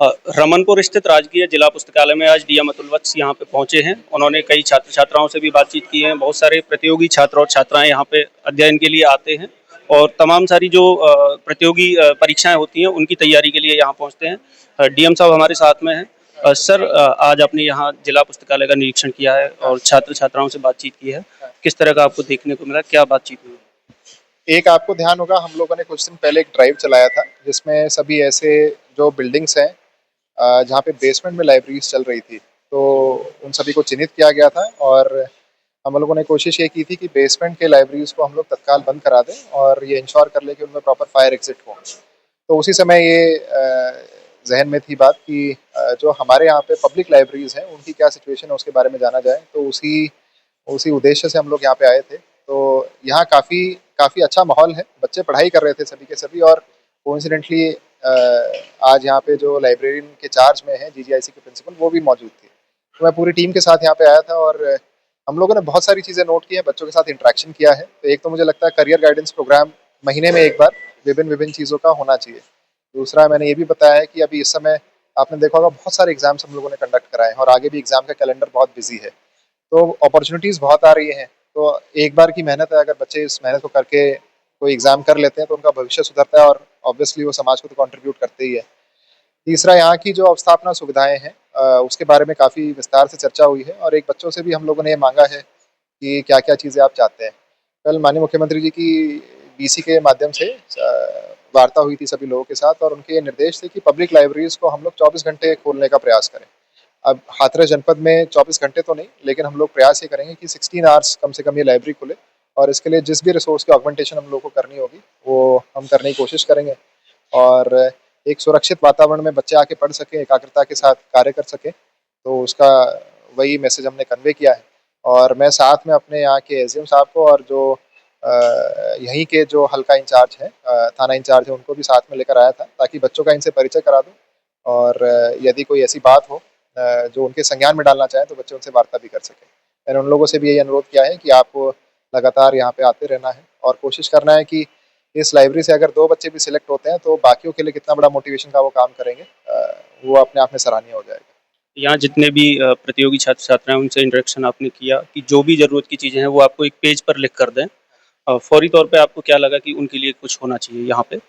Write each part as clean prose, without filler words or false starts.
अ, रमनपुर स्थित राजकीय जिला पुस्तकालय में आज डीएम अतुल वत्स यहाँ पे पहुंचे हैं। उन्होंने कई छात्र छात्राओं से भी बातचीत की है। बहुत सारे प्रतियोगी छात्र और छात्राएं यहाँ पे अध्ययन के लिए आते हैं और तमाम सारी जो प्रतियोगी परीक्षाएं होती हैं उनकी तैयारी के लिए यहाँ पहुँचते हैं। डीएम साहब हमारे साथ में हैं। सर, आज आपने यहाँ जिला पुस्तकालय का निरीक्षण किया है और छात्र छात्राओं से बातचीत की है। किस तरह का आपको देखने को मिला, क्या बातचीत हुई? एक आपको ध्यान होगा, हम लोगों ने कुछ दिन पहले एक ड्राइव चलाया था जिसमें सभी ऐसे जो बिल्डिंग्स हैं जहाँ पे बेसमेंट में लाइब्रेरीज चल रही थी, तो उन सभी को चिन्हित किया गया था और हम लोगों ने कोशिश ये की थी कि बेसमेंट के लाइब्रेरीज को हम लोग तत्काल बंद करा दें और ये इंश्योर कर लें कि उनमें प्रॉपर फायर एग्जिट हो। तो उसी समय ये जहन में थी बात कि जो हमारे यहाँ पे पब्लिक लाइब्रेरीज हैं उनकी क्या सिचुएशन है उसके बारे में जाना जाए। तो उसी उसी उद्देश्य से हम लोग यहाँ पे आए थे। तो यहाँ काफ़ी काफ़ी अच्छा माहौल है, बच्चे पढ़ाई कर रहे थे सभी के सभी। और कोइंसिडेंटली आज यहाँ पे जो लाइब्रेरियन के चार्ज में है जीजीआईसी के प्रिंसिपल, वो भी मौजूद थे। तो मैं पूरी टीम के साथ यहाँ पे आया था और हम लोगों ने बहुत सारी चीज़ें नोट की हैं, बच्चों के साथ इंटरेक्शन किया है। तो एक तो मुझे लगता है करियर गाइडेंस प्रोग्राम महीने में एक बार विभिन्न विभिन्न चीज़ों का होना चाहिए। दूसरा, मैंने ये भी बताया है कि अभी इस समय आपने देखा होगा बहुत सारे एग्जाम्स हम लोगों ने कंडक्ट कराए हैं और आगे भी एग्जाम का कैलेंडर बहुत बिजी है। तो अपॉर्चुनिटीज़ बहुत आ रही हैं। तो एक बार की मेहनत है, अगर बच्चे इस मेहनत को करके कोई एग्ज़ाम कर लेते हैं तो उनका भविष्य सुधरता है और ऑब्वियसली वो समाज को तो कंट्रीब्यूट करते ही है। तीसरा, यहाँ की जो अवस्थापना सुविधाएं हैं उसके बारे में काफ़ी विस्तार से चर्चा हुई है और एक बच्चों से भी हम लोगों ने ये मांगा है कि क्या क्या चीज़ें आप चाहते हैं। कल माननीय मुख्यमंत्री जी की बीसी के माध्यम से वार्ता हुई थी सभी लोगों के साथ और उनके ये निर्देश थे कि पब्लिक लाइब्रेरीज को हम लोग 24 घंटे खोलने का प्रयास करें। अब हाथरस जनपद में 24 घंटे तो नहीं, लेकिन हम लोग प्रयास ये करेंगे कि 16 आवर्स कम से कम ये लाइब्रेरी खुले और इसके लिए जिस भी रिसोर्स की ऑगमेंटेशन हम लोग को करनी होगी वो हम करने की कोशिश करेंगे और एक सुरक्षित वातावरण में बच्चे आके पढ़ सकें, एकाग्रता के साथ कार्य कर सकें। तो उसका वही मैसेज हमने कन्वे किया है। और मैं साथ में अपने यहाँ के एसडीएम साहब को और जो यहीं के जो हल्का इंचार्ज है, थाना इंचार्ज है, उनको भी साथ में लेकर आया था ताकि बच्चों का इनसे परिचय करा दूँ और यदि कोई ऐसी बात हो जो उनके संज्ञान में डालना चाहें तो बच्चे उनसे वार्ता भी कर सकें। मैंने उन लोगों से भी यही अनुरोध किया है कि आपको लगातार यहाँ पे आते रहना है और कोशिश करना है कि इस लाइब्रेरी से अगर 2 बच्चे भी सिलेक्ट होते हैं तो बाकियों के लिए कितना बड़ा मोटिवेशन का वो काम करेंगे, वो अपने आप में सराहनीय हो जाएगा। यहाँ जितने भी प्रतियोगी छात्र छात्राएं उनसे इंटरेक्शन आपने किया कि जो भी ज़रूरत की चीज़ें हैं वो आपको एक पेज पर लिख कर दें। फौरी तौर पे आपको क्या लगा कि उनके लिए कुछ होना चाहिए यहाँ पे?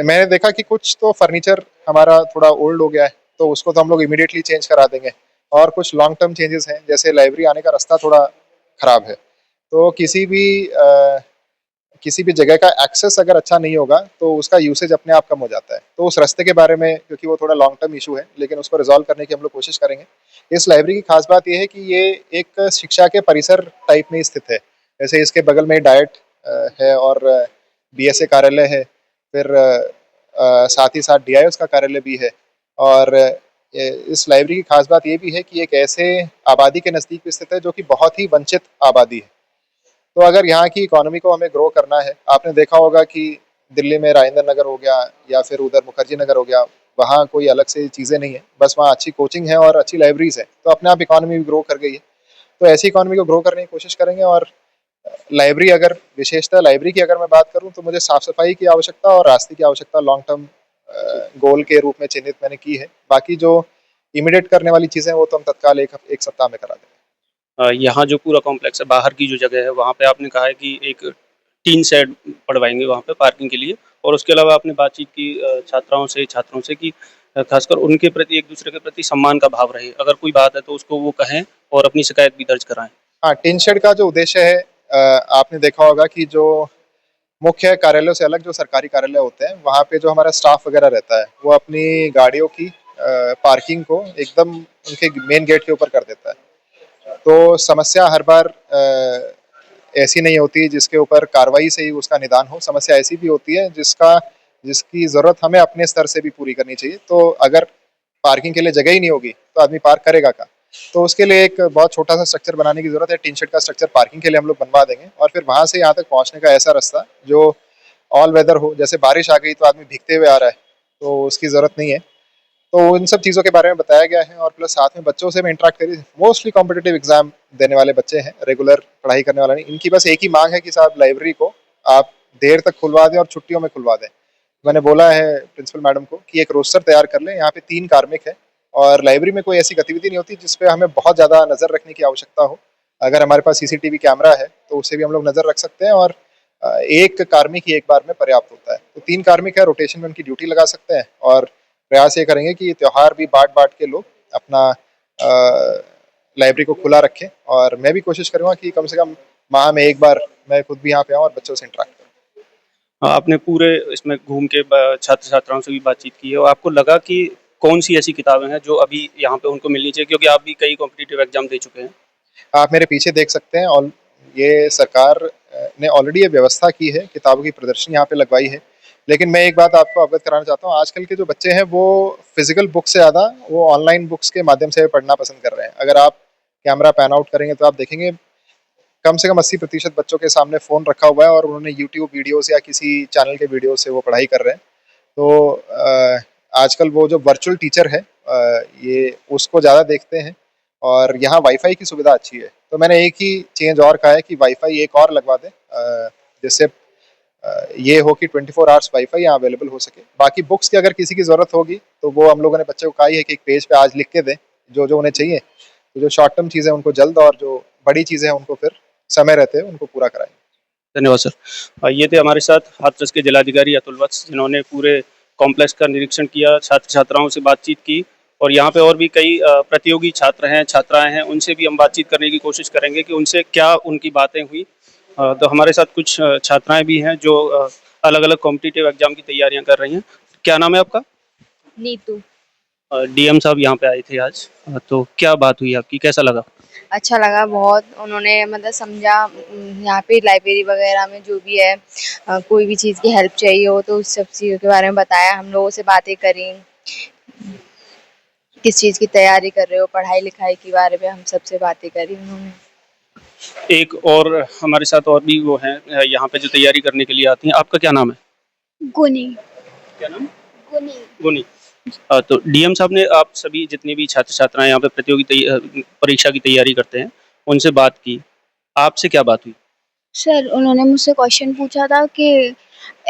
मैंने देखा कि कुछ तो फर्नीचर हमारा थोड़ा ओल्ड हो गया है, तो उसको तो हम लोग इमीडिएटली चेंज करा देंगे और कुछ लॉन्ग टर्म चेंजेस हैं, जैसे लाइब्रेरी आने का रास्ता थोड़ा खराब है। तो किसी भी जगह का एक्सेस अगर अच्छा नहीं होगा तो उसका यूसेज अपने आप कम हो जाता है। तो उस रास्ते के बारे में, क्योंकि वो थोड़ा लॉन्ग टर्म इशू है, लेकिन उसको रिजॉल्व करने की हम लोग कोशिश करेंगे। इस लाइब्रेरी की खास बात यह है कि ये एक शिक्षा के परिसर टाइप में स्थित है। जैसे इसके बगल में डाइट है और बीएसए कार्यालय है, फिर साथ ही साथ डीआईओएस का कार्यालय भी है। और इस लाइब्रेरी की खास बात ये भी है कि एक ऐसे आबादी के नज़दीक स्थित है जो कि बहुत ही वंचित आबादी है। तो अगर यहाँ की इकोनॉमी को हमें ग्रो करना है, आपने देखा होगा कि दिल्ली में राजेंद्र नगर हो गया या फिर उधर मुखर्जी नगर हो गया, वहाँ कोई अलग से चीज़ें नहीं है, बस वहाँ अच्छी कोचिंग है और अच्छी लाइब्रेरीज है, तो अपने आप इकोनॉमी भी ग्रो कर गई है। तो ऐसी इकोनॉमी को ग्रो करने की कोशिश करेंगे। और लाइब्रेरी, अगर विशेषता लाइब्रेरी की अगर मैं बात करूँ तो मुझे साफ सफाई की आवश्यकता और रास्ते की आवश्यकता लॉन्ग टर्म गोल के रूप में चिन्हित मैंने की है। बाकी जो इमीडिएट करने वाली चीज़ें वो तो हम तत्काल एक सप्ताह में करा देंगे। यहाँ जो पूरा कॉम्प्लेक्स है, बाहर की जो जगह है वहाँ पे आपने कहा है कि एक टीन शेड पड़वाएंगे वहाँ पे पार्किंग के लिए। और उसके अलावा आपने बातचीत की छात्राओं से, छात्रों से कि खासकर उनके प्रति, एक दूसरे के प्रति सम्मान का भाव रहे। अगर कोई बात है तो उसको वो कहें और अपनी शिकायत भी दर्ज कराएं। हाँ, टिन शेड का जो उद्देश्य है, आपने देखा होगा कि जो मुख्य कार्यालयों से अलग जो सरकारी कार्यालय होते हैं वहाँ पे जो हमारा स्टाफ वगैरह रहता है वो अपनी गाड़ियों की पार्किंग को एकदम उनके मेन गेट के ऊपर कर देता है। तो समस्या हर बार ऐसी नहीं होती जिसके ऊपर कार्रवाई से ही उसका निदान हो। समस्या ऐसी भी होती है जिसकी ज़रूरत हमें अपने स्तर से भी पूरी करनी चाहिए। तो अगर पार्किंग के लिए जगह ही नहीं होगी तो आदमी पार्क करेगा कहाँ? तो उसके लिए एक बहुत छोटा सा स्ट्रक्चर बनाने की जरूरत है। टीन शेड का स्ट्रक्चर पार्किंग के लिए हम लोग बनवा देंगे और फिर वहां से यहाँ तक पहुंचने का ऐसा रास्ता जो ऑल वेदर हो। जैसे बारिश आ गई तो आदमी भीगते हुए आ रहा है, तो उसकी जरूरत नहीं है। तो इन सब चीज़ों के बारे में बताया गया है और प्लस साथ में बच्चों से भी इंटरेक्ट करिए। मोस्टली कॉम्पिटेटिव एग्जाम देने वाले बच्चे हैं, रेगुलर पढ़ाई करने वाले नहीं। इनकी बस एक ही मांग है कि साहब लाइब्रेरी को आप देर तक खुलवा दें और छुट्टियों में खुलवा दें। मैंने बोला है प्रिंसिपल मैडम को कि एक रोस्टर तैयार कर लें। यहाँ पे 3 कार्मिक है और लाइब्रेरी में कोई ऐसी गतिविधि नहीं होती जिस पे हमें बहुत ज़्यादा नज़र रखने की आवश्यकता हो। अगर हमारे पास सीसीटीवी कैमरा है तो उससे भी हम लोग नज़र रख सकते हैं और एक कार्मिक ही एक बार में पर्याप्त होता है। तो 3 कार्मिक है, रोटेशन में उनकी ड्यूटी लगा सकते हैं और प्रयास ये करेंगे कि त्योहार भी बाँट-बाँट के लोग अपना लाइब्रेरी को खुला रखें और मैं भी कोशिश करूँगा कि कम से कम माह में 1 बार मैं खुद भी यहाँ पे आऊँ और बच्चों से इंटरैक्ट करूँ। आपने पूरे इसमें घूम के छात्र छात्राओं से भी बातचीत की है और आपको लगा कि कौन सी ऐसी किताबें हैं जो अभी यहाँ पे उनको मिलनी चाहिए, क्योंकि आप भी कई कॉम्पिटिटिव एग्जाम दे चुके हैं। आप मेरे पीछे देख सकते हैं और ये सरकार ने ऑलरेडी ये व्यवस्था की है, किताबों की प्रदर्शनी यहाँ पे लगवाई है। लेकिन मैं एक बात आपको अवगत कराना चाहता हूँ, आजकल के जो बच्चे हैं वो फिजिकल बुक से ज़्यादा वो ऑनलाइन बुक्स के माध्यम से पढ़ना पसंद कर रहे हैं। अगर आप कैमरा पैन आउट करेंगे तो आप देखेंगे कम से कम 80% बच्चों के सामने फ़ोन रखा हुआ है और उन्होंने यूट्यूब वीडियोज़ या किसी चैनल के वीडियो से वो पढ़ाई कर रहे हैं। तो आजकल वो जो वर्चुअल टीचर है ये उसको ज़्यादा देखते हैं और यहाँ वाईफ़ाई की सुविधा अच्छी है। तो मैंने एक ही चेंज और कहा है कि वाईफ़ाई एक और लगवा दें जिससे ये हो कि 24 आवर्स वाईफ़ाई यहाँ अवेलेबल हो सके। बाकी बुक्स की अगर किसी की ज़रूरत होगी तो वो हम लोगों ने बच्चे को कहा ही है कि एक पेज पे आज लिख के दें, जो-जो उन्हें चाहिए। तो जो शॉर्ट टर्म चीज़ें हैं उनको जल्द और जो बड़ी चीज़ें हैं उनको फिर समय रहते उनको पूरा कराएँ। धन्यवाद सर। ये थे हमारे साथ हाथरस के जिलाधिकारी अतुल वत्स, जिन्होंने पूरे कॉम्प्लेक्स का निरीक्षण किया, छात्र-छात्राओं से बातचीत की और यहाँ पे और भी कई प्रतियोगी छात्र हैं, छात्राएँ हैं, उनसे भी हम बातचीत करने की कोशिश करेंगे कि उनसे क्या उनकी बातें हुई। तो हमारे साथ कुछ छात्राएँ भी हैं जो अलग-अलग कॉम्पिटिटिव एग्ज़ाम की तैयारियाँ कर रही हैं। क्या नाम है आपका? नीतू। डीएम साहब यहाँ पे आए थे आज। तो क्या बात हुई आपकी, कैसा लगा? अच्छा लगा बहुत, उन्होंने मतलब समझा। यहाँ पे लाइब्रेरी वगैरह में जो भी है कोई भी चीज़ की हेल्प चाहिए हो तो उस सब चीज़ों के बारे में बताया, हम लोगों से बातें करी, किस चीज़ की तैयारी कर रहे हो, पढ़ाई-लिखाई के बारे में हम सबसे बातें करी उन्होंने। एक और हमारे साथ और भी वो हैं यहाँ पे जो तैयारी करने के लिए आती हैं। आपका क्या नाम है? गुनी। क्या नाम? गुनी। गुनी। तो डीएम साहब ने आप सभी जितने भी छात्र-छात्राएँ यहाँ पे परीक्षा की तैयारी करते हैं, उनसे बात की। आपसे क्या बात हुई? सर, उन्होंने मुझसे क्वेश्चन पूछा था कि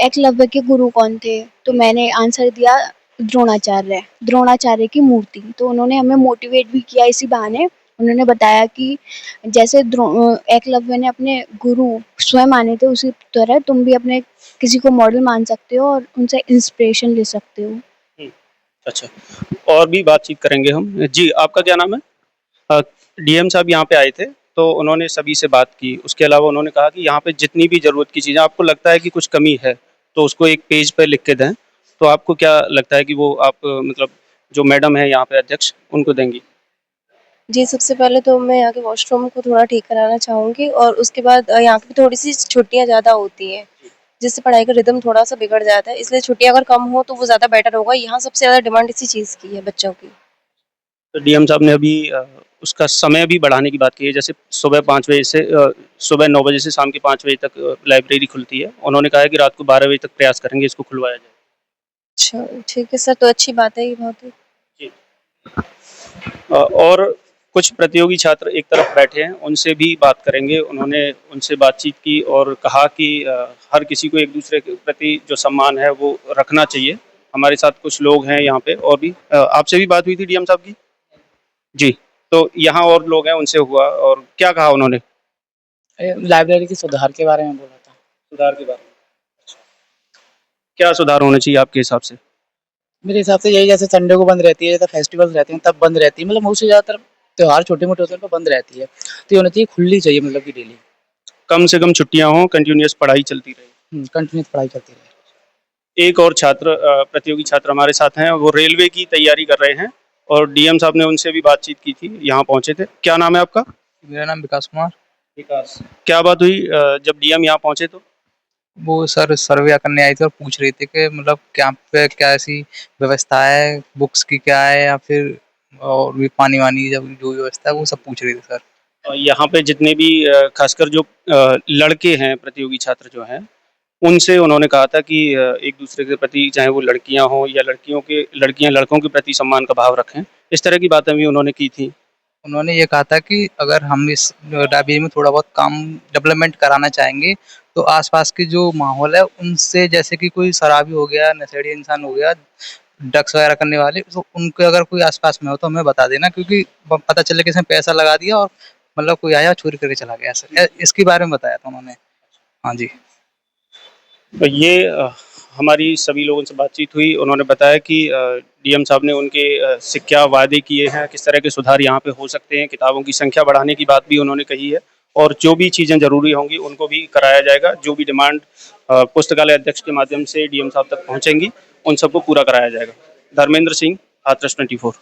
एकलव्य के गुरु कौन थे? तो मैंने आंसर दिया द्रोणाचार्य, द्रोणाचार्य की मूर्ति। तो उन्होंने हमें मोटिवेट भी किया इसी बहाने। उन्होंने बताया कि जैसे एकलव्य ने अपने गुरु स्वयं माने थे, उसी तरह तुम भी अपने किसी को मॉडल मान सकते हो और उनसे इंस्पिरेशन ले सकते हो। हुँ, अच्छा। और भी बातचीत करेंगे हम। जी, आपका क्या नाम है? डीएम साहब यहाँ पे आए थे, तो उन्होंने सभी से बात की। उसके अलावा उन्होंने कहा कि यहाँ पे जितनी भी ज़रूरत की चीज़ें आपको लगता है कि कुछ कमी है, तो उसको एक पेज पे लिख के दें। तो आपको क्या लगता है कि वो आप मतलब जो मैडम है यहाँ पे अध्यक्ष, उनको देंगी? जी, सबसे पहले तो मैं यहाँ के वॉशरूम को थोड़ा ठीक कराना चाहूँगी और उसके बाद यहाँ पे थोड़ी-सी छुट्टियाँ ज़्यादा होती हैं, जिससे पढ़ाई का रिदम थोड़ा-सा बिगड़ जाता है, इसलिए छुट्टियाँ अगर कम हो तो वो ज़्यादा बेटर होगा। यहाँ सबसे ज़्यादा डिमांड इसी चीज़ की है बच्चों की। तो डीएम साहब ने अभी उसका समय भी बढ़ाने की बात की है। जैसे सुबह 5 बजे से सुबह 9 बजे से शाम के 5 बजे तक लाइब्रेरी खुलती है। उन्होंने कहा है कि रात को 12 बजे तक प्रयास करेंगे इसको खुलवाया जाए। अच्छा, ठीक है सर, तो अच्छी बात है ये बहुत ही। जी। और कुछ प्रतियोगी छात्र एक तरफ बैठे हैं, उनसे भी बात करेंगे। उन्होंने उनसे बातचीत की और कहा कि हर किसी को एक-दूसरे के प्रति जो सम्मान है वो रखना चाहिए। हमारे साथ कुछ लोग हैं यहाँ पे और भी आपसे भी बात हुई थी डीएम साहब की? जी, तो यहाँ और लोग हैं उनसे हुआ और क्या कहा उन्होंने? लाइब्रेरी के सुधार के बारे में बोला था। सुधार के बारे में। अच्छा। क्या सुधार होने चाहिए आपके हिसाब से? मेरे हिसाब से यही, जैसे संडे को बंद रहती है, जैसे फेस्टिवल्स रहते हैं तब बंद रहती है, मतलब मोस्टली ज़्यादातर त्योहार छोटे-मोटे होते हैं तो बंद रहती है। तो ये होना चाहिए, खुलनी चाहिए मतलब कि डेली। कम से कम छुट्टियाँ हों, कंटीन्यूअस पढ़ाई चलती रहे। कंटिन्यूअस पढ़ाई करती रहे। एक और छात्र प्रतियोगी छात्र हमारे साथ हैं, वो रेलवे की तैयारी कर रहे हैं और डीएम साहब ने उनसे भी बातचीत की थी, यहाँ पहुँचे थे। क्या नाम है आपका? मेरा नाम विकास कुमार। विकास। क्या बात हुई जब डीएम यहाँ पहुँचे तो? वो सर सर्वे करने आए थे और पूछ रहे थे कि मतलब क्या पे क्या ऐसी व्यवस्था है, बुक्स की क्या है या फिर और भी पानी-वानी जब जो व्यवस्था है वो सब पूछ रहे थे सर। यहाँ पे जितने भी खासकर जो लड़के हैं प्रतियोगी छात्र जो हैं, उनसे उन्होंने कहा था कि एक-दूसरे के प्रति चाहे वो लड़कियाँ हों या लड़कियाँ लड़कों के प्रति सम्मान का भाव रखें। इस तरह की बातें भी उन्होंने की थी। उन्होंने ये कहा था कि अगर हम इस लाइब्रेरी में थोड़ा बहुत काम डेवलपमेंट कराना चाहेंगे, तो आसपास की जो माहौल है उनसे, जैसे कि कोई शराबी हो गया, नशेड़ी इंसान हो गया, ड्रग्स वगैरह करने वाले, तो उनके अगर कोई आसपास में हो तो हमें बता देना, क्योंकि पता चले कि इसने पैसा लगा दिया और मतलब कोई आया चोरी करके चला गया, ऐसा इसके बारे में बताया था उन्होंने। हाँ जी। तो ये हमारी सभी लोगों से बातचीत हुई। उन्होंने बताया कि डीएम साहब ने उनके से क्या वादे किए हैं, किस तरह के सुधार यहाँ पे हो सकते हैं, किताबों की संख्या बढ़ाने की बात भी उन्होंने कही है और जो भी चीज़ें ज़रूरी होंगी उनको भी कराया जाएगा। जो भी डिमांड पुस्तकालय अध्यक्ष के माध्यम से डीएम साहब तक पहुँचेंगी, उन सबको पूरा कराया जाएगा। धर्मेंद्र सिंह, हाथरस 24।